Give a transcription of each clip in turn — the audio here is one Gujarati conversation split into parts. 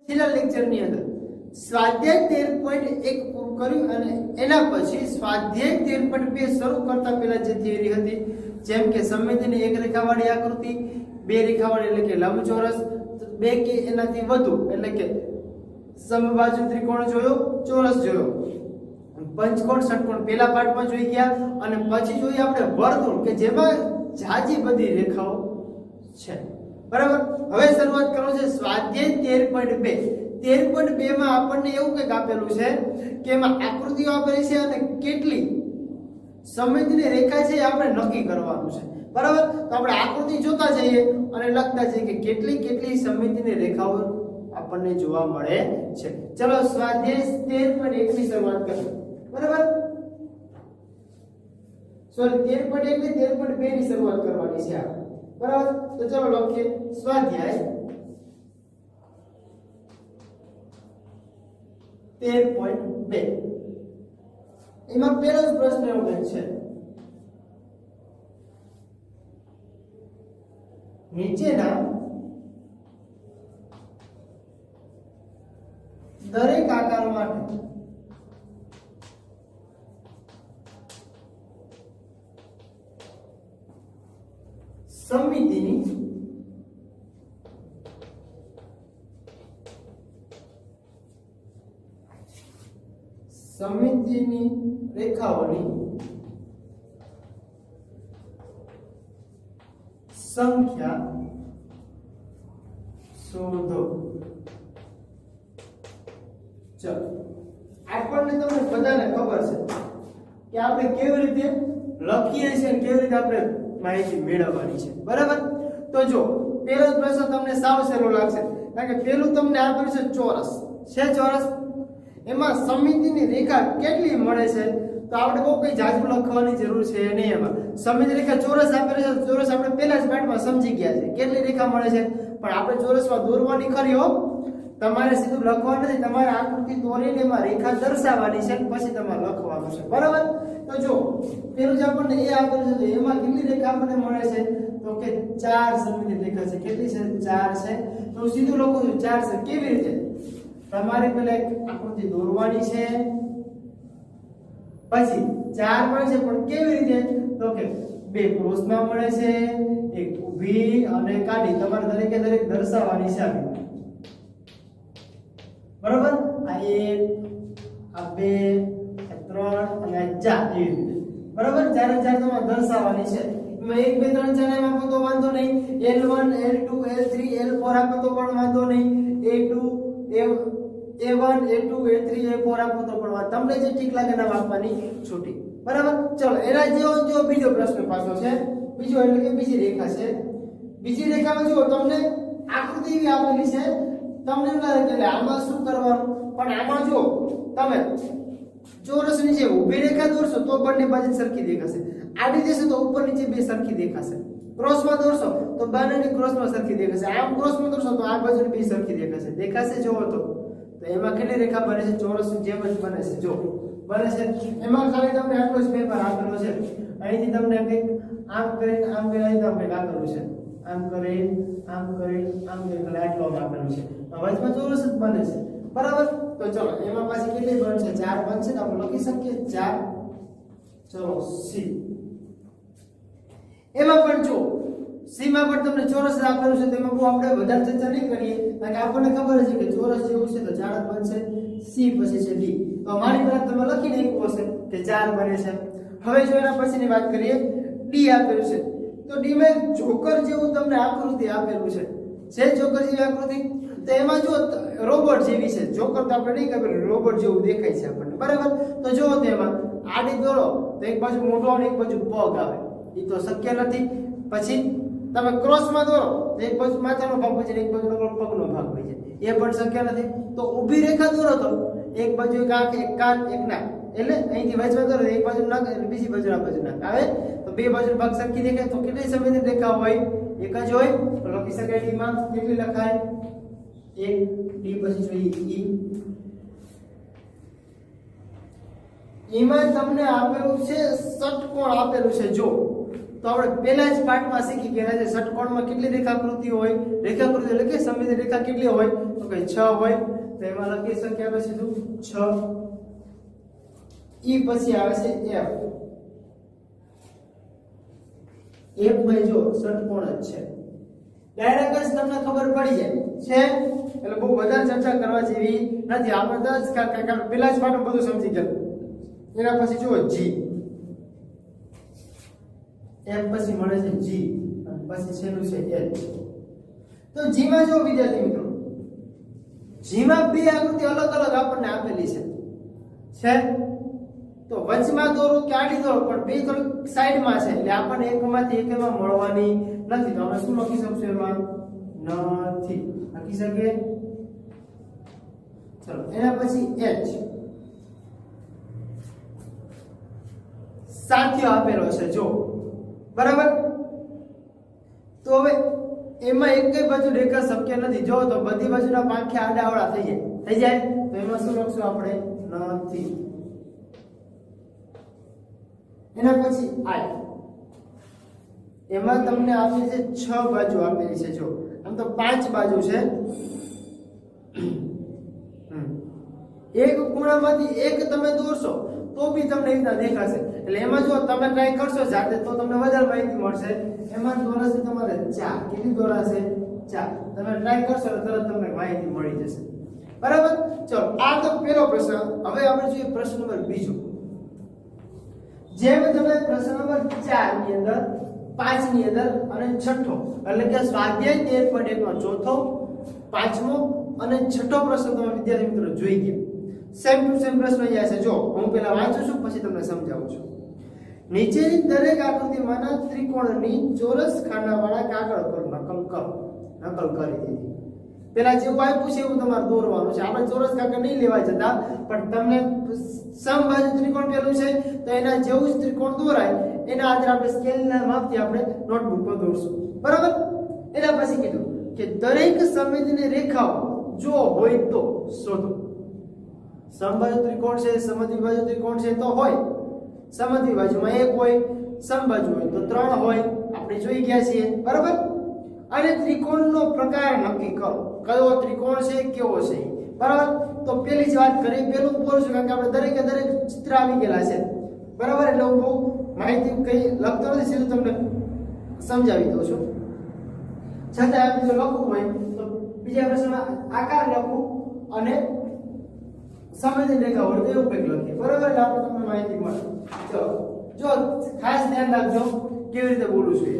છેલ્લા લેક્ચરની અંદર સ્વાધ્યાય 13.1 પૂરું કર્યું અને એના પછી સ્વાધ્યાય 13.2 શરૂ કરતા પહેલા જે થિયરી હતી, જેમ કે સમમિતિની એક રેખાવાળી આકૃતિ, બે રેખાવાળી એટલે કે લંબચોરસ, બે કે એનાથી વધુ એટલે કે સમબાજુ ત્રિકોણ જોયો, ચોરસ જોયો, પંચકોણ, ષટકોણ પહેલા પાઠમાં જોઈ ગયા અને પછી જોઈએ આપણે વર્તુળ કે જેમાં જાજી બધી રેખાઓ છે. બરાબર. હવે શરૂઆત કરવાનું છે સ્વાધ્યાય 13.2. 13.2 માં આપણને એવું કંઈક આપેલું છે કે એમાં આકૃતિઓ આપેલી છે અને કેટલી સમમિતિની રેખા છે એ આપણે નક્કી કરવાનું છે. બરાબર. તો આપણે આકૃતિ જોતા જઈએ અને લખતા જઈએ કે કેટલી કેટલી સમમિતિની રેખાઓ આપણને જોવા મળે છે. ચલો સ્વાધ્યાય 13.1 ની શરૂઆત કરીએ. બરાબર. સોરી 13.1 ને 13.2 ની શરૂઆત કરવાની છે આપણે. બરાબર. તો ચલો લખીએ સ્વાધ્યાય 13.2. એમાં પહેલો જ પ્રશ્ન એવો છે, નીચેના દરેક આકાર માટે સમમિતિની રેખાઓની સંખ્યા શોધો. ચલો આપણને તમને બધાને ખબર છે કે આપણે કેવી રીતે લખીએ છીએ અને કેવી રીતે આપણે માહિતી મેળવવાની છે. બરાબર. તો જો પહેલો પ્રશ્ન તમને સાવ સહેલો લાગશે કારણ કે પહેલું તમને આપેલું છે ચોરસ છે. ચોરસ એમાં સમમિતિની રેખા કેટલી મળે છે તો આપણે બહુ કઈ જાજુ લખવાની જરૂર છે નહીં. એમાં સમમિતિ રેખા ચોરસ આપેલી છે. ચોરસ આપણે પહેલા જ પાઠમાં સમજી ગયા છે કેટલી રેખા મળે છે, પણ આપણે ચોરસમાં દોરવાની ખરી હો. તમારે સીધું લખવાનું નથી, તમારે આકૃતિ દોરીને એમાં રેખા દર્શાવવાની છે પછી તમારે લખવાનું છે. બરાબર. તો જો પેલું જે આપણને એ આપેલું છે તો એમાં કેટલી રેખા આપણને મળે છે તો કે 4 સમમિતિ રેખા છે. કેટલી છે? 4 છે. તો હું સીધું લખું છું 4 છે. કેવી રીતે? તમારે પહેલા એક આકૃતિ દોરવાની છે, પછી 4 મળે છે પણ કેવી રીતે તો કે બે ક્રોસમાં મળે છે, એક ઊભી અને કાઢી તમારે દરેકે દરેક દર્શાવવાની છે. બરાબર. આ 1 આ 2 આ 3 અને આ 4 એવી રીતે. બરાબર. 4 4 તમારે દર્શાવવાની છે. એમાં 1 2 3 4 આપો તો વાંધો નહીં, L1 L2 L3 L4 આપો તો પણ વાંધો નહીં, A2 A1 A2 A3 A4 આપો તો પણ તમને જે ઠીક લાગે નામ આપવાની છૂટી. બરાબર. ચલો એના જેવો જો બીજો પ્રશ્ન પાછો છે. બીજો એટલે કે બીજી રેખા છે. બીજી રેખામાં જો તમને આકૃતિ એવી આપેલી છે, તમને એમ લાગે કે આમાં શું કરવાનું, પણ આમાં જો તમે ચોરસની જે ઊભી રેખા દોરશો તો બંને બાજુ સરખી દેખાશે, આડી દેશો તો ઉપર નીચે બે સરખી દેખાશે, ક્રોસમાં દોરશો તો બંનેની ક્રોસમાં સરખી દેખાશે, આમ ક્રોસમાં દોરશો તો આ બાજુની બે સરખી દેખાશે. દેખાશે જોવો તો એમાં કેટલી રેખા બને છે? ચોરસની જેમ જ બને છે. જો બને છે. એમાં ખાલી તમને આટલો જ પેપર આપેલો છે. અહીંથી તમને કંઈક આમ કરીને આમ કરીને અહીં તમને આપેલું છે, આમ કરીને આમ કરીને આમ કરીને આટલો આપેલું છે. વચમાં ચોરસ જ બને છે. બરાબર. તો ચલો એમાં પાછી કેટલી બનશે? 4 બનશે. તો આપણે લખી શકીએ 4. ચલો સી. એમાં પણ જો સી માં પણ તમને ચોરસ આપેલું છે, તેમાં બહુ આપણે વધારે ચર્ચા નહીં કરીએ કારણ કે આપણને ખબર છે કે ચોરસ જેવું છે તો 4 જ બનશે. સી પછી છે ડી. તો અમારી પાસે તમે લખી નાખ્યું હશે કે 4 બને છે. હવે જો એના પછીની વાત કરીએ, ડી આપેલું છે તો ડી માં જોકર જેવું તમને આકૃતિ આપેલું છે. જોકર જેવી આકૃતિ તો એમાં જો રોબોટ જેવી છે. જોકર તો આપણે નહીં ખબર, રોબોટ જેવું દેખાય છે આપણને. બરાબર. તો જો તેમાં આડી દોરો તો એક બાજુ મોઢું અને એક બાજુ પગ આવે, એ તો શક્ય નથી. પછી તમે ક્રોસમાં દોરો તો એક બાજુ માથાનો ભાગ હોય છે, એક બાજુ પગનો ભાગ હોય છે, એ પણ શક્ય નથી. તો ઊભી રેખા દોરો તો એક બાજુ એક આંખ, એક કાન, એક નાક, એટલે અહીંથી વચમાં દોરો એક બાજુ નાક એટલે બીજી બાજુ આ બાજુ નાક આવે તો બે બાજુ ભાગ સરખી દેખાય. તો કેટલી સમમિતિ રેખા હોય? એક જ હોય. તો લખી શકાય ડી માં કેટલી લખાય? 1. ડી પછી જોઈએ ઈ. ઈમાં તમને આપેલું છે ષટકોણ આપેલું છે. જો તો આપણે પહેલા જ પાઠમાં શીખી ગયા છે ષટકોણમાં કેટલી રેખાકૃતિ હોય, રેખાકૃતિ એટલે કે સમમિતિ રેખા કેટલી હોય તો કે 6 હોય. તો એમાં લખી શકીએ આપણે સીધું 6. ઈ પછી આવે છે F. F માં જો ષટકોણ જ છે. ડાયરેક્ટ જ તમને ખબર પડી જાય છે એટલે બહુ વધારે ચર્ચા કરવા જેવી નથી. આપણે 10 કારણ પહેલા જ પાઠમાં બધું સમજી ગયા. એના પછી જુઓ G. F પછી મળે છે G અને પછી છેલ્લું છે H. તો G માં જો વિદ્યાર્થી મિત્રો, G માં બે આકૃતિ અલગ અલગ આપણને આપેલી છે તો વચમાં દોરો કે આડી દોરો પણ બે થોડી સાઈડમાં છે એટલે આપણને એકમાંથી એકમાં મળવાની નથી. તો આપણે શું લખી શકશું એમાં નથી લખી શકીએ. ચલો એના પછી H સાથીઓ આપેલો છે જો, બરાબર. તો હવે એમાં એક કઈ બાજુ રેખા શક્ય નથી. જો તો બધી બાજુના પાંખે આડાઅવળા થઈ જાય તો એમાં શું લખશું આપણે નથી. એના પછી I. એમાં તમને આપેલી છે 6 બાજુ આપેલી છે જો, આમ તો 5 બાજુ છે. એક ખૂણામાંથી એક તમે દોરશો તો બી તમને એ રીતના દેખાશે. એટલે એમાં જો તમે ટ્રાય કરશો જાતે તો તમને વધારે માહિતી મળશે. એમાં દોરાશે તમારે 4. કેટલી દોરાશે 4. તમે ટ્રાય કરશો તો તરત તમને માહિતી મળી જશે, બરાબર. ચલો આ તો પહેલો પ્રશ્ન. હવે આપણે જોઈએ પ્રશ્ન નંબર બીજો. જેમ તમે પ્રશ્ન નંબર 4 ની અંદર 5 ની અંદર અને છઠ્ઠો એટલે કે સ્વાધ્યાય 13.1 નો ચોથો, પાંચમો અને છઠ્ઠો પ્રશ્ન તમે વિદ્યાર્થી મિત્રો જોઈ ગયા. સેમ ટુ સેમ પ્રશ્ન અહીંયા છે જો, હું પહેલા વાંચું છું પછી તમને સમજાવું છું. નીચેની દરેક આકૃતિમાંના ત્રિકોણની ચોરસ ખાનાવાળા કાગળ પર નકલ કરી દીધી. પેલા જેવું આપ્યું છે એવું તમારે દોરવાનું છે. આપણે ચોરસ કાગળ નહીં લેવા જતા પણ તમને સમબાજુ ત્રિકોણ પેલું છે તો એના જેવું જ ત્રિકોણ દોરાય એના આધારે આપણે સ્કેલના માપથી આપણે નોટબુક પર દોરશું, બરાબર. એના પછી કીધું કે દરેક સમમિતિની રેખાઓ જો હોય તો શોધો. સમબાજુ ત્રિકોણ છે, સમદ્વિબાજુ ત્રિકોણ છે તો હોય. સમદ્વિબાજુમાં 1 હોય, સમબાજુ હોય તો 3 હોય, આપણે જોઈ ગયા છીએ, બરાબર. અને ત્રિકોણનો પ્રકાર નક્કી કરો. કયો ત્રિકોણ છે, કેવો છે, બરાબર. તો પેલી જ વાત કરી, પેલું બોલશું કારણ કે આપણે દરેકે દરેક ચિત્ર આવી ગયેલા છે, બરાબર. એટલે હું બહુ માહિતી કઈ લખતો નથી, સીધું તમને સમજાવી દઉં છું. છતાં આપણે જો લખવું હોય તો બીજા પ્રશ્નમાં આકાર લખવું અને સમમિતિ રેખા હોય તો એવું કંઈક લખીએ, બરાબર. એટલે આપણે તમને માહિતી મળે. ચલો જો ખાસ ધ્યાન રાખજો કેવી રીતે બોલું છું.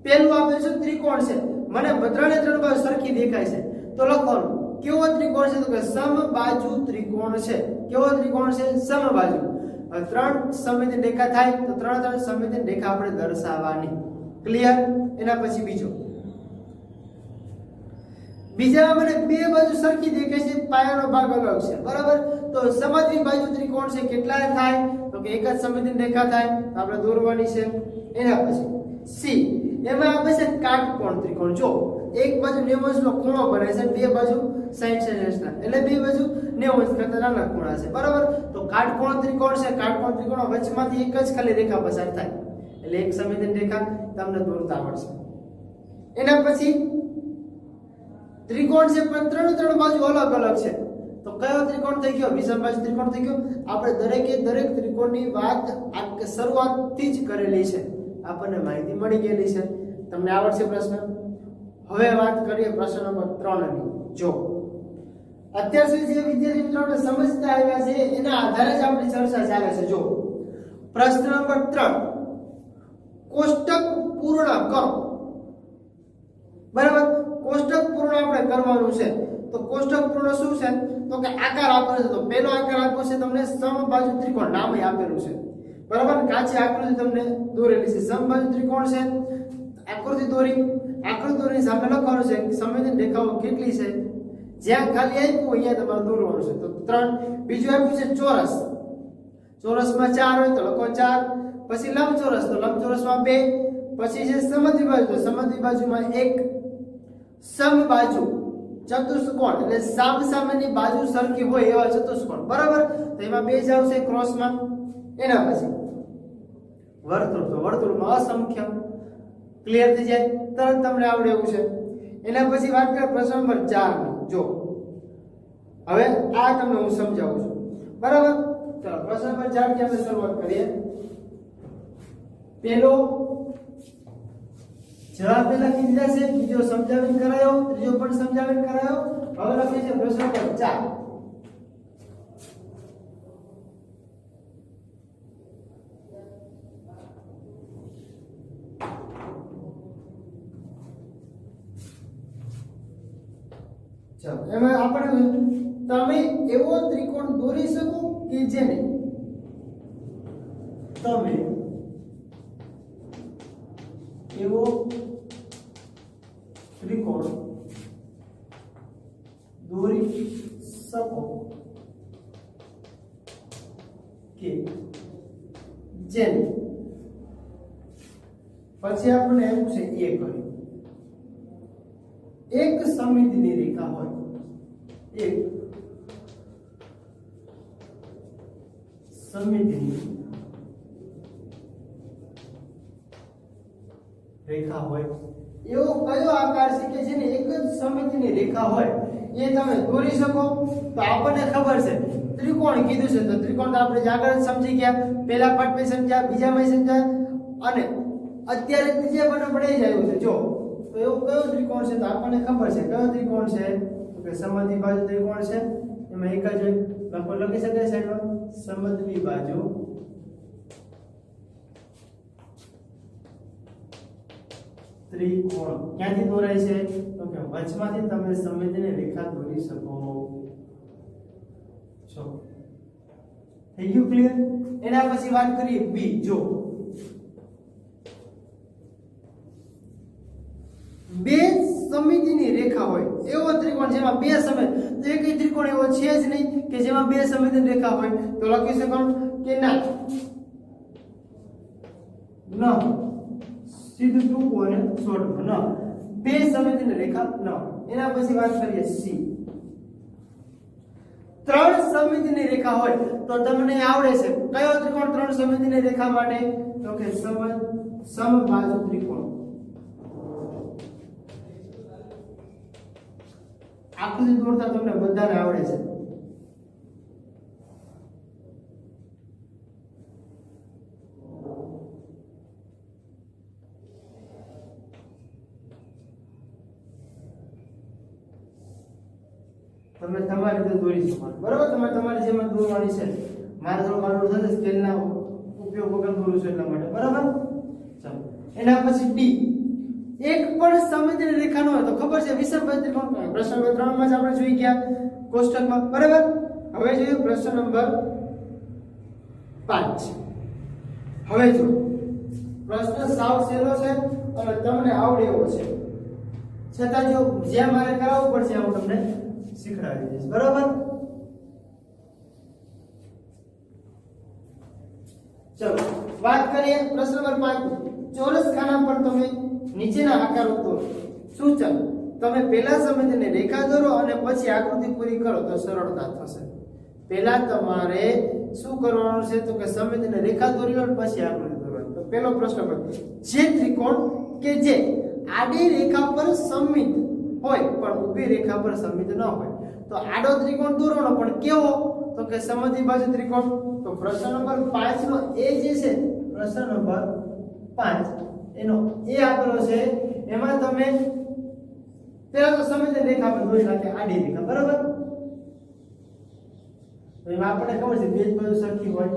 પેલું આપે છે ત્રિકોણ છે, મને ત્રણ બાજુ સરખી દેખાય છે તો લખવાનું કેવો ત્રિકોણ છે તો કે સમબાજુ ત્રિકોણ છે. કેવો ત્રિકોણ છે? સમબાજુ. 3 સમમિતિ રેખા થાય તો 3 સમમિતિ રેખા આપણે દર્શાવવાની. ક્લિયર? એના પછી બીજા મને બે બાજુ સરખી દેખાય છે, પાયાનો ભાગ અલગ છે, બરાબર. તો સમદ્વિબાજુ ત્રિકોણ છે કેટલા થાય તો કે એક જ સમમિતિ રેખા થાય તો આપણે દોરવાની છે. એના પછી સી, એમાં આપે છે કાટકોણ ત્રિકોણ. જો એક બાજુ 90 નો ખૂણો બને છે, બે બાજુ 60 ના, એટલે બે બાજુ 90 કરતા નાના ખૂણા છે, બરાબર. તો કાટકોણ ત્રિકોણ છે, કાટકોણ ત્રિકોણ વચમાંથી એક જ ખાલી રેખા પસાર થાય એટલે એક સમમિતિ રેખા તમને દોરતા આવડશે. એના પછી ત્રિકોણ છે પણ ત્રણ બાજુ અલગ અલગ છે તો કયો ત્રિકોણ થઈ ગયો? વિષમબાજુ ત્રિકોણ થઈ ગયો. આપણે દરેકે દરેક ત્રિકોણની વાત શરૂઆતથી જ કરેલી છે, આપણને માહિતી મળી ગયેલી છે. તમને આવડશે પ્રશ્ન. હવે વાત કરીએ પ્રશ્ન નંબર 3 ની. જો અત્યાર સુધી જે વિદ્યાર્થી મિત્રોને સમજતા આવ્યા છે એના આધારે જ આપણી ચર્ચા ચાલે છે. જો પ્રશ્ન નંબર 3, કોષ્ટક પૂર્ણ કરો, બરાબર. કોષ્ટક પૂર્ણ આપણે કરવાનું છે તો કોષ્ટક પૂર્ણ શું છે તો કે આકાર આપેલો છે. તો પહેલો આકાર આપ્યો છે તમને સમબાજુ ત્રિકોણ, નામ આપેલું છે, બરાબર. કાચી આકૃતિ તમને દોરેલી છે, સમબાજુ ત્રિકોણ છે. આકૃતિ દોરીની સામે લખવાનું છે સમમિતિ રેખાઓ કેટલી છે. જ્યાં ખાલી આપ્યું અહીંયા તમારે દોરવાનું છે. તો 3. બીજું આપ્યું છે ચોરસ, ચોરસમાં 4 હોય તો લખો 4. પછી લંબચોરસ, તો લંબચોરસમાં 2. પછી છે સમદ્વિબાજુ, તો સમદ્વિબાજુમાં 1. સમબાજુ ચતુષ્કોણ એટલે સામસામેની બાજુ સરખી હોય એવા ચતુષ્કોણ, બરાબર. તો એમાં 2 જ આવશે ક્રોસમાં. એના પછી વર્તુળ, તો વર્તુળમાં અસંખ્ય. ક્લિયર થઈ જાય, તરત તમને આવડે એવું છે. એના પછી વાત કરીએ પ્રશ્ન નંબર 4 ની. જો હવે આ તમને હું સમજાવું છું, બરાબર? ચલો પ્રશ્ન નંબર 4 થી આપણે શરૂઆત કરીએ. પહેલો જવાબ પહેલા કીધા છે, બીજો સમજાવીને કરાયો, ત્રીજો પણ સમજાવીને કરાયો. હવે લખીએ છે પ્રશ્ન નંબર 4. ચાલો એમાં આપણે તમે એવો ત્રિકોણ દોરી શકો કે જેને તમે એવો ત્રિકોણ દોરી શકો કે જેને પછી આપણે એમ છે એ કર્યું એક સમિતિની રેખા હોય, એક સમિતિની રેખા હોય. એવો કયો આકાર છે કે જેને એક જ સમિતિની રેખા હોય એ તમે દોરી શકો? તો આપણને ખબર છે ત્રિકોણ કીધું છે, તો ત્રિકોણ તો આપણે આગળ જ સમજી ગયા, પહેલા પાઠમાં સમજ્યા, બીજામાં સમજ્યા અને અત્યારે ત્રીજા પાઠમાં ભણાઈ જાય છે. જો તો એવું કયો ત્રિકોણ છે? તો આપણને ખબર છે કયો ત્રિકોણ છે, તો કે સમદ્વિબાજુ ત્રિકોણ છે. એમાં એક જ લખી શકાય સાઈડમાં સમદ્વિબાજુ ત્રિકોણ. ક્યાંથી દોરાય છે? તો કે વચમાંથી તમે સમિતિની રેખા દોરી શકો છો. થઈ ગયું ક્લિયર? એના પછી વાત કરીએ બી. જો બે સમિતિની રેખા હોય એવો ત્રિકોણ જેમાં બે સમિતિ, તો એક ત્રિકોણ એવો છે જ નહીં કે જેમાં બે સમિતિની રેખા હોય, તો લખી શકો કે ના ન સીધું ટૂંકું અને શોર્ટ ન, બે સમિતિની રેખા ન. એના પછી વાત કરીએ સી. ત્રણ સમિતિની રેખા હોય તો તમને આવડે છે કયો ત્રિકોણ ત્રણ સમિતિની રેખા માટે? તો કે સમબાજુ ત્રિકોણ. આકૃતિ દોરતા તમને બધાને આવડે છે. તમે તમારી રીતે દોરી શકો, બરાબર? તમે તમારી જેમ દોરવાની છે. મારે થોડું કાઢવું થશે સ્કેલના ઉપયોગ વગર દોરું છું એટલા માટે, બરાબર? ચાલો એના પછી ડી. એક પણ સમિતિની રેખા ન હોય તો ખબર છે વિષમબાજુ ત્રિકોણ. પ્રશ્ન નંબર 3 માં જ આપણે જોઈ ગયા કોષ્ટકમાં, બરાબર? હવે જોઈએ પ્રશ્ન નંબર 5. હવે જો પ્રશ્ન સાવ સહેલો છે અને તમને આવડે એવો છે, છતાં જો જ્યાં મારે કરાવવું પડશે હું તમને શીખડાવી દઈશ, બરાબર? ચલો વાત કરીએ પ્રશ્ન નંબર 5. ચોરસ ખાના પર તમે નીચેના આકારો દોરો. સૂચન: તમે પહેલા સમિતિની રેખા દોરો અને પછી આકૃતિ પૂરી કરો તો સરળતા થશે. પહેલા તમારે શું કરવાનું છે? તો કે સમિતિની રેખા દોરી લો પછી આકૃતિ દોરવાની. તો પહેલો પ્રશ્ન પર જે ત્રિકોણ કે જે આડી રેખા પર સમિત હોય પણ ઊભી રેખા પર સમિત ન હોય, તો આડો ત્રિકોણ દોરવાનો પણ કેવો? તો કે સમદ્વિબાજુ ત્રિકોણ. તો પ્રશ્ન નંબર 5 નો એ જે છે, પ્રશ્ન નંબર 5 એનો એ આંકડો છે, એમાં તમે પહેલા તો સમિતિની રેખા પર દોરી નાખે આડી રેખા, બરાબર? તો એમાં આપણને ખબર છે બે જ બાજુ સરખી હોય,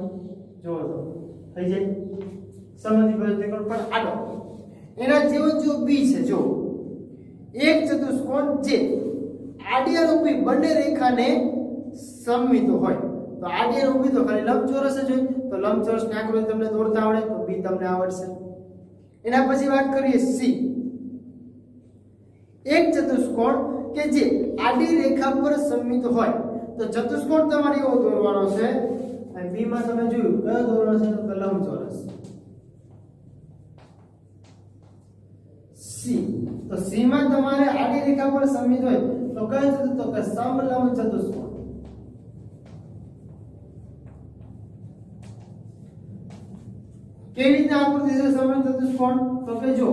જોવો તો થઈ જાય સમદ્વિબાજુ ત્રિકોણ પણ આડો. એના જેવો જો બી છે, જો એક ચતુષ્કોણ જે આડી અને ઊભી બંને રેખાને સમિત હોય, તો આડી અને ઊભી તો ખાલી લંબચોરસ જ હોય, તો લંબચોરસની આકૃતિ તમને દોરતા આવડે તો બી તમને આવડશે. એના પછી વાત કરીએ સી. એક ચતુષ્કોણ કે જે આડી રેખા પર સમિત હોય, તો ચતુષ્કોણ તમારે એવો દોરવાનો છે. અને બી માં તમે જોયું કયો દોરવાનો છે? તો લંબચોરસ. સી, તો સી માં તમારે આડી રેખા પર સમિત હોય તો કયો છે? તો કે સમલંબ ચતુષ્કોણ. કેવી રીતે આકૃતિ છે સમય ચતુષ્કોણ? તો કે જો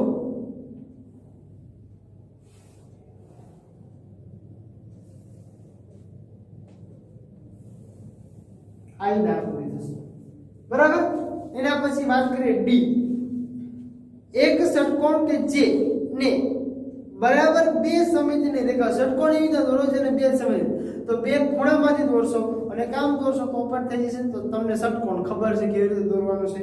આ આકૃતિ થશે, બરાબર. એના પછી વાત કરીએ ડી. એક ષટકોણ કે જે ને બરાબર બે સમિતિની રેખા, ષટકોણ એવી રીતે દોરો છે ને બે સમિતિ, તો બે ખૂણામાંથી દોરશો અને કામ દોરશો તો પણ થઈ જશે. તો તમને ષટકોણ ખબર છે કેવી રીતે દોરવાનું છે.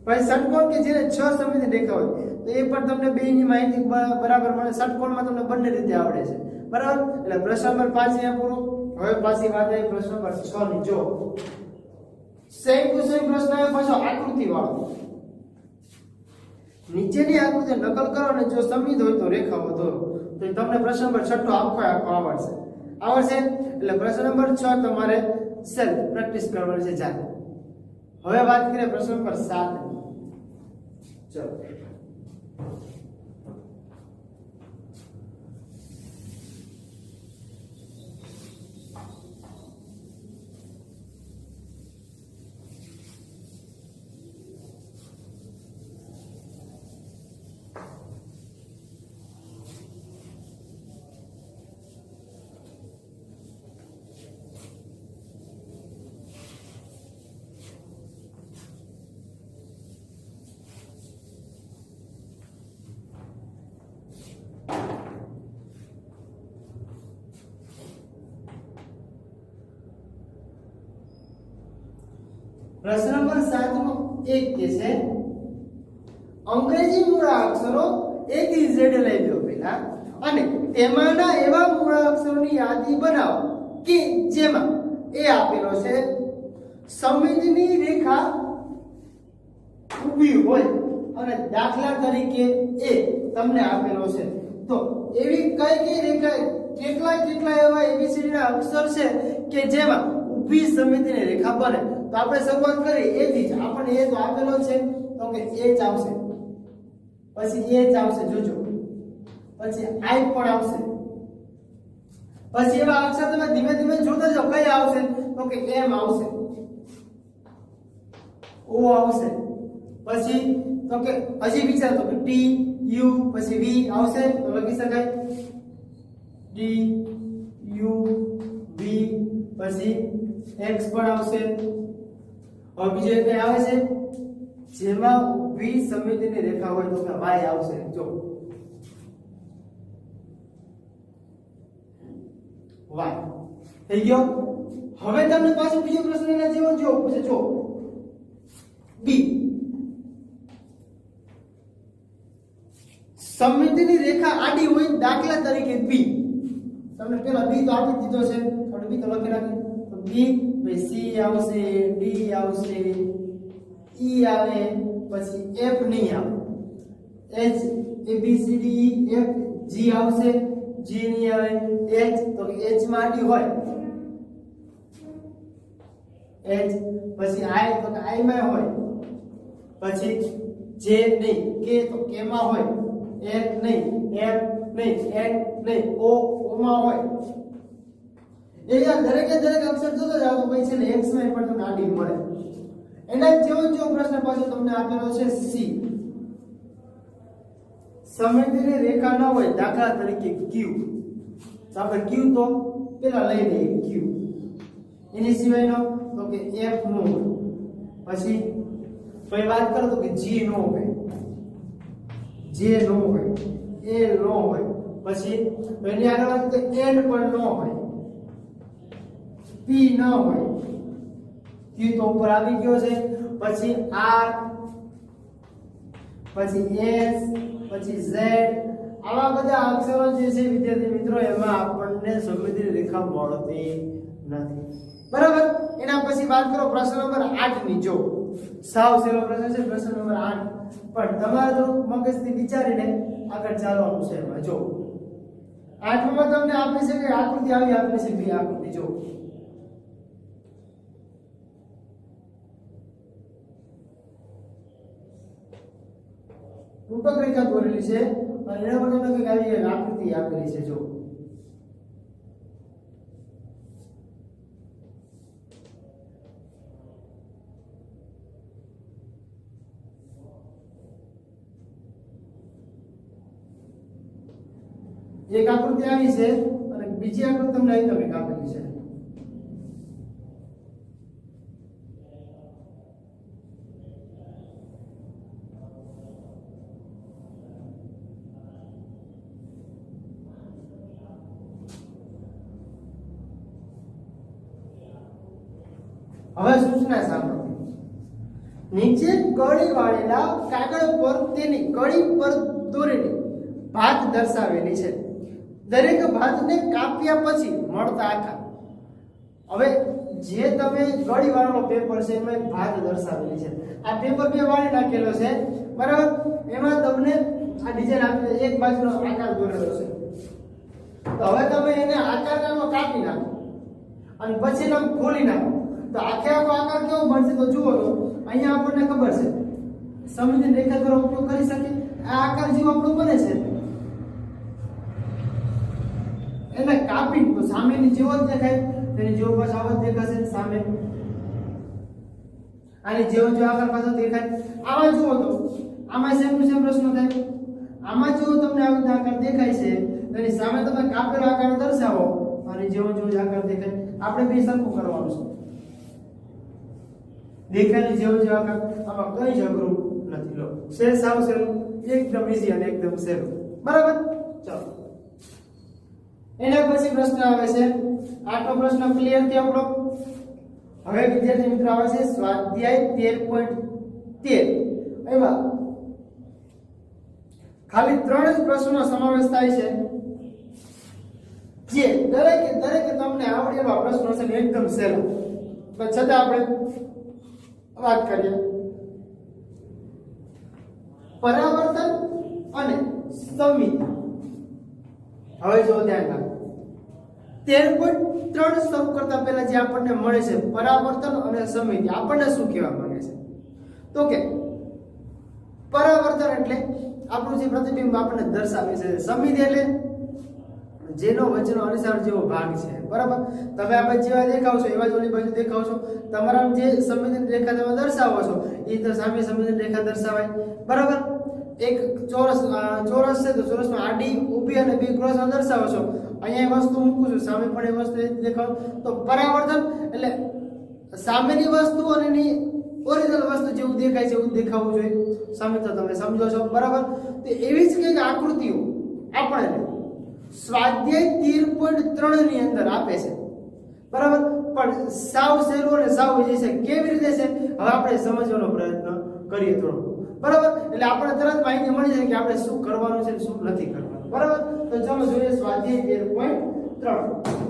પછી ષટકોણ કે જેને 6 સમિતિ રેખા હોય તો એ પણ તમને બેની માહિતી બરાબર મળે. ષટકોણમાં તમને બંને રીતે આવડે છે, બરાબર. એટલે પ્રશ્ન નંબર 5 અહીંયા પૂરો. હવે પાછી વાત આવી પ્રશ્ન નંબર 6 ની. જો સેમ ટુ સેમ પ્રશ્ન આવે પાછો આકૃતિ વાળો. નીચેની આકૃતિ નકલ કરો અને જો સમિત હોય તો રેખાઓ દોરો. તો તમને પ્રશ્ન નંબર 6 આખો આવડશે. એટલે પ્રશ્ન નંબર 6 તમારે સેલ્ફ પ્રેક્ટિસ કરવાની છે જાતે. હવે વાત કરીએ પ્રશ્ન નંબર 7 ની. ચલો પ્રશ્ન નંબર 7 નો એક કે છે અંગ્રેજી મૂળાક્ષરો A થી Z લઈ લો પહેલા અને તેમાંના એવા મૂળાક્ષરોની યાદી બનાવો કે જેમાં એ આપેલો છે સમિતિની રેખા ઊભી હોય અને દાખલા તરીકે એ તમને આપેલો છે. તો એવી કઈ રેખા કેટલા એવા ABCD ના અક્ષર છે કે જેમાં ઊભી સમિતિની રેખા બને. તો આપણે શરૂઆત કરી A થી જ. આપણને A તો આપેલો છે તો કે H આવશે, પછી H આવશે, જોજો, પછી I પણ આવશે, પછી એવા અક્ષર તમે ધીમે ધીમે જોતા જાઓ કઈ આવશે તો કે M આવશે, O આવશે, પછી તો કે હજી વિચાર તો કે T U પછી V આવશે તો લખી શકાય D U V પછી X પણ આવશે. હવે બીજો કઈ આવે છે જેમાં ઊભી સમિતિની રેખા હોય તો કે Y આવશે. જો Y થઈ ગયો. હવે તમને પાછો બીજો પ્રશ્ન એના જેવો જો પછી જો B સમિતિની રેખા આડી હોય દાખલા તરીકે B. તમને પેલા B તો આપી દીધો છે, આપણે B તો લખી રાખીએ તો B પછી C આવશે, D આવશે, E આવે, પછી F નહીં આવે, H A B C D E F G આવશે, G નહીં આવે, H તો H માં આડી હોય H, પછી I તો I માં હોય, પછી J નહીં, K તો K માં હોય, L નહીં, F નહીં, N નહીં, O માં હોય. અહીંયા દરેક અક્ષર જોતો જાવ તો પછી છે ને X માં પણ તમને આડી મળે. એના જેવો પ્રશ્ન પાછો તમને આપેલો છે C સમિતિની રેખા ન હોય દાખલા તરીકે Q. તો આપણે Q તો પેલા લઈ લઈએ Q. એની સિવાયનો તો કે F નો હોય, પછી વાત કરો તો કે G નો હોય, J નો હોય, L નો હોય, પછી એની આગળ વાત તો N પણ નો હોય, P ન હોય, Q તો ઉપર આવી ગયો છે, પછી R, પછી S, પછી Z. આવા બધા અક્ષરો જે છે વિદ્યાર્થી મિત્રો એમાં આપણને સમિતિની રેખા મળતી નથી, બરાબર. એના પછી વાત કરો પ્રશ્ન નંબર 8 ની. જો સાવ સહેલો પ્રશ્ન છે પ્રશ્ન નંબર 8, પણ તમારે તો મગજથી વિચારીને આગળ ચાલવાનું છે. એમાં જો 8 માં તમને આપે છે કે આકૃતિ આવી આપે છે, બે આકૃતિ જો તૂટક રેખા દોરેલી છે અને એના પર તમને કઈક આવી આકૃતિ આપેલી છે. જો એક આકૃતિ આવી છે અને બીજી આકૃતિ તમને અહીં તમે આપેલી છે. હવે સૂચના સાંભળો. નીચે કળી વાળેલા કાગળ પર તેની કળી પર દોરેલી ભાત દર્શાવેલી છે. દરેક ભાતને કાપ્યા પછી મળતા આકાર. હવે જે તમે કળી વાળેલો પેપર છે એમાં એક ભાત દર્શાવેલી છે. આ પેપર બે વાળી નાખેલો છે બરાબર. એમાં તમને આ ડિઝાઇન આપી એક બાજુનો આકાર દોરેલો છે. તો હવે તમે એને આકારમાં કાપી નાખો અને પછી તમે ખોલી નાખો તો આખે આખો આકાર કેવો બનશે તો જુઓ તો અહીંયા આપણને ખબર છે સમમિતિ રેખા દ્વારા ઉપયોગ કરી શકે. આ આકાર જેવો આપણો બને છે એને કાપી તો સામેની જેવો જ દેખાય, તેની જેવો પાછો આવો જ દેખાશે સામે, આની જેવો જો આકાર પાછો દેખાય. આમાં જુઓ તો આમાં સેમ ટુ સેમ પ્રશ્ન થાય. આમાં જો તમને આવો આકાર દેખાય છે તેની સામે તમે કાપેલો આકાર દર્શાવો અને જેવો જેવો આકાર દેખાય આપણે બે સરખું કરવાનું છે. દેખાય જેવો જેવો આકાર આમાં કઈ જ અઘરું નથી. લો છે સાવ સહેલું, એકદમ ઈઝી અને એકદમ સહેલું બરાબર. ચાલો એના પછી પ્રશ્ન આવે છે. આટલો પ્રશ્ન ક્લિયર થયો આપણો. હવે વિદ્યાર્થી મિત્રો આવે છે સ્વાધ્યાય 13.13. એમાં ખાલી 3 જ પ્રશ્નોનો સમાવેશ થાય છે જે દરેકે તમને આવડેલા પ્રશ્નો છે એકદમ સહેલો. પણ છતાં આપણે વાત કરીએ. પરાવર્તન અને સમમિતિ. હવે જો ધ્યાન રાખો 13.3 શરૂ કરતા પહેલા જે આપણને મળે છે પરાવર્તન અને સમમિતિ, આપણને શું કહેવા માંગે છે તો કે પરાવર્તન એટલે આપણું જે પ્રતિબિંબ આપણને દર્શાવે છે. સમમિતિ એટલે જેનો વચ્ચેનો અનુસાર જેવો ભાગ છે બરાબર. તમે આ બાજુ જેવા દેખાવ છો એવા જ ઓલી બાજુ દેખાવ છો. તમારા જે સમમિતિ રેખા તમે દર્શાવો છો એ તો સામે સમમિતિ રેખા દર્શાવાય બરાબર. એક ચોરસ છે તો ચોરસમાં આડી ઊભી અને બે ક્રોસમાં દર્શાવો છો. અહીંયા વસ્તુ મૂકું છું સામે પણ એ વસ્તુ દેખાવ. તો પરાવર્તન એટલે સામેની વસ્તુ અને એની ઓરિજિનલ વસ્તુ જેવું દેખાય છે એવું દેખાવું જોઈએ. સામે તો તમે સમજો છો બરાબર. તો એવી જ કંઈક આકૃતિઓ આપણને સ્વાધ્યાય 13.3 ની અંદર આપે છે બરાબર. પણ સાવ સહેલું અને સાવ ઈઝી છે. કેવી રીતે છે હવે આપણે સમજવાનો પ્રયત્ન કરીએ થોડો બરાબર. એટલે આપણે તરત માહિતી મળી જાય કે આપણે શું કરવાનું છે શું નથી કરવાનું બરાબર. તો ચાલો જોઈએ સ્વાધ્યાય 13.3.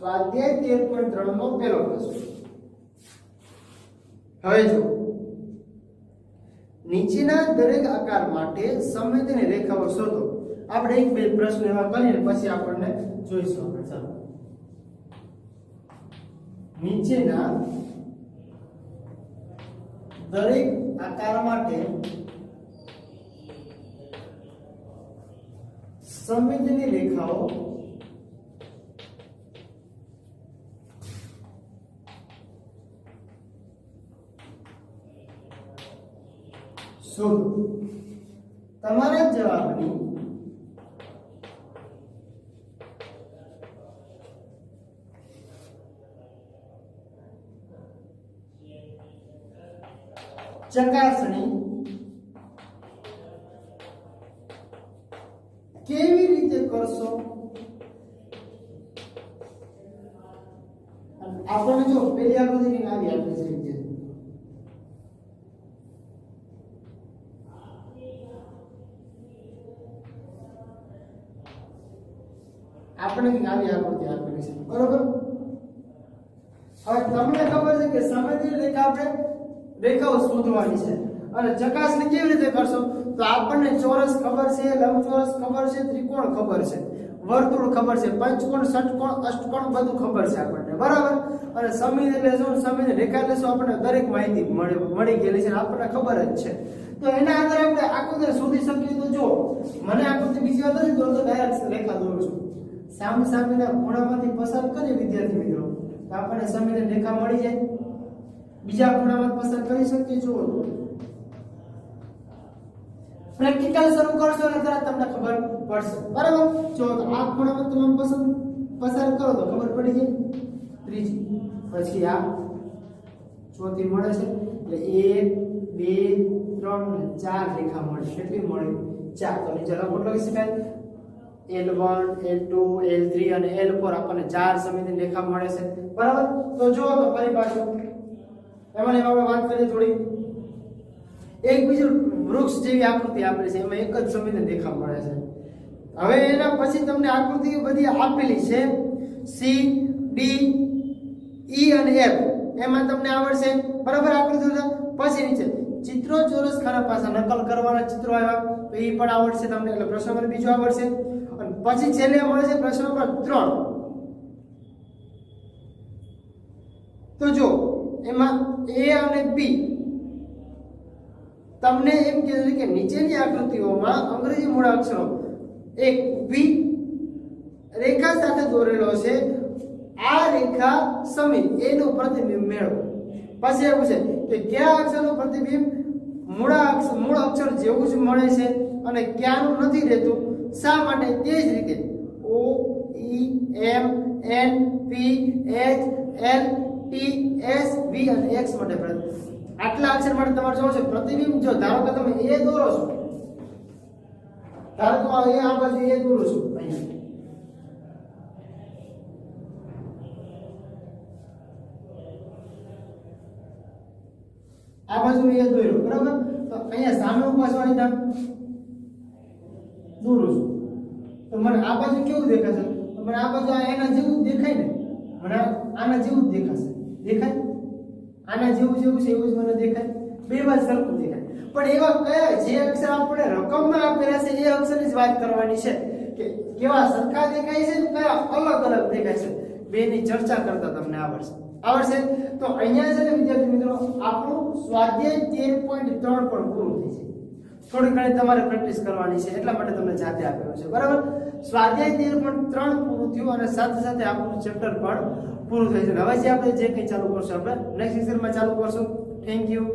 સ્વાધ્યાય 13.3 નો પહેલો પ્રશ્ન. હવે જો નીચેના દરેક આકાર માટે સમમિતિની રેખાઓ શોધો. આપણે એક બે પ્રશ્ન એવા કરીએ પછી આપણને જોઈશું. આપણે ચાલો નીચેના દરેક આકાર માટે સમમિતિની રેખાઓ શોધો. તમારા જવાબની ચકાસણી કેવી રીતે કરશો? આપણને જો પેલી આકૃતિ આવી આપે છે આપણે કે આવી આકૃતિ આપેલી છે બરોબર. હવે તમને ખબર છે કે સમમિતિ રેખા આપણે રેખાઓ શોધવાની છે અને ચકાસણી કેવી રીતે કરશો તો આપણને ચોરસ ખબર છે, લંબચોરસ ખબર છે, ત્રિકોણ ખબર છે, વર્તુળ ખબર છે, પંચકોણ, ષટકોણ, અષ્ટકોણ બધું ખબર છે આપણને, બરાબર. અને સમિતિ એટલે શું, સમિતિ રેખા એટલે શું, આપણને દરેક માહિતી મળી ગયેલી છે, આપણને ખબર જ છે. તો એના આધારે આપણે આકૃતિ શોધી શકીએ. તો જો મને આકૃતિ બીજી વાર નથી દોરતો, ડાયરેક્ટ રેખા દોરું છું. સામેના ખૂણામાંથી પસાર કરીએ વિદ્યાર્થી મિત્રો, તો આપણને સમિતિ રેખા મળી જાય. બીજા ખૂણામાં પસાર કરી શકીએ. જો પ્રેક્ટિકલ શરૂ કરશો એટલે તરત તમને ખબર પડશે, બરાબર. જો આ ખૂણામાં તમે પસાર કરો તો ખબર પડી જાય. ત્રીજી, પછી આ ચોથી મળે છે, એટલે 1 2 3 4 રેખા મળે. કેટલી મળી? 4. તો નીચે લખો લખી શકાય L1 L2 L3 અને L4 આપણને 4 સમિતિ રેખા મળે છે, બરાબર. તો જો તો ફરી પાછું એમાં આપણે વાત કરીએ થોડી. એક બીજું વૃક્ષ જેવી આકૃતિ આપેલી છે, એમાં એક જ સમિતિ રેખા મળે છે. હવે એના પછી તમને આકૃતિ બધી આપેલી છે C D E અને F, એમાં તમને આવડશે, બરાબર. આકૃતિ પછી નીચે ચિત્રો ચોરસ ખાના પાસા નકલ કરવાના ચિત્રો આવ્યા, તો એ પણ આવડશે તમને. એટલે પ્રશ્ન નંબર બીજો આવડશે. અને પછી છેલ્લે મળે છે પ્રશ્ન નંબર 3. તો જો એમાં A અને B તમને એમ કીધું છે કે નીચેની આકૃતિઓમાં અંગ્રેજી મૂળાક્ષરો એક ઊભી રેખા સાથે દોરેલો છે, આ રેખા સમિત એનું પ્રતિબિંબ મેળવો. પછી એવું છે કે કયા અક્ષરનું પ્રતિબિંબ મૂળ અક્ષર જેવું જ મળે છે અને ક્યાંનું નથી રહેતું, શા માટે? તે જ રીતે O E M N P H L T S V અને X માટે આટલા અક્ષર માટે તમારે જોવું છે પ્રતિબિંબ. જો ધારો કે તમે A દોરો છો, ધારો કે આ બાજુ A દોરું છું, અહીંયા આ બાજુ મેં A દોર્યો, બરાબર. તો અહીંયા સામે ઉભા છો, અહીંયા દોરું છું, તો મને આ બાજુ કેવું દેખાશે? તો મને આ બાજુ એના જેવું જ દેખાય ને, મને આના જેવું જ દેખાશે. દેખાય? આના જેવું છે એવું જ મને દેખાય. બે બાજુ સરખું દેખાય. પણ એવા કયા જે અક્ષર આપણે રકમમાં આપેલા છે એ અક્ષરની જ વાત કરવાની છે કે કેવા સરખા દેખાય છે, કયા અલગ અલગ દેખાય છે, બેની ચર્ચા કરતા તમને આવડશે. તો અહીંયા છે ને વિદ્યાર્થી મિત્રો, આપણું સ્વાધ્યાય 13.3 પણ પૂરું થઈ છે. થોડી ઘણી તમારે પ્રેક્ટિસ કરવાની છે, એટલા માટે તમને જાતે આપેલું છે, બરાબર. સ્વાધ્યાય 13.3 પૂરું થયું અને સાથે સાથે આપણું ચેપ્ટર પણ પૂરું થઈ છે. હવે જે આપણે જે કંઈ ચાલુ કરશું, આપણે નેક્સ્ટ લેક્ચરમાં ચાલુ કરશું. Thank you.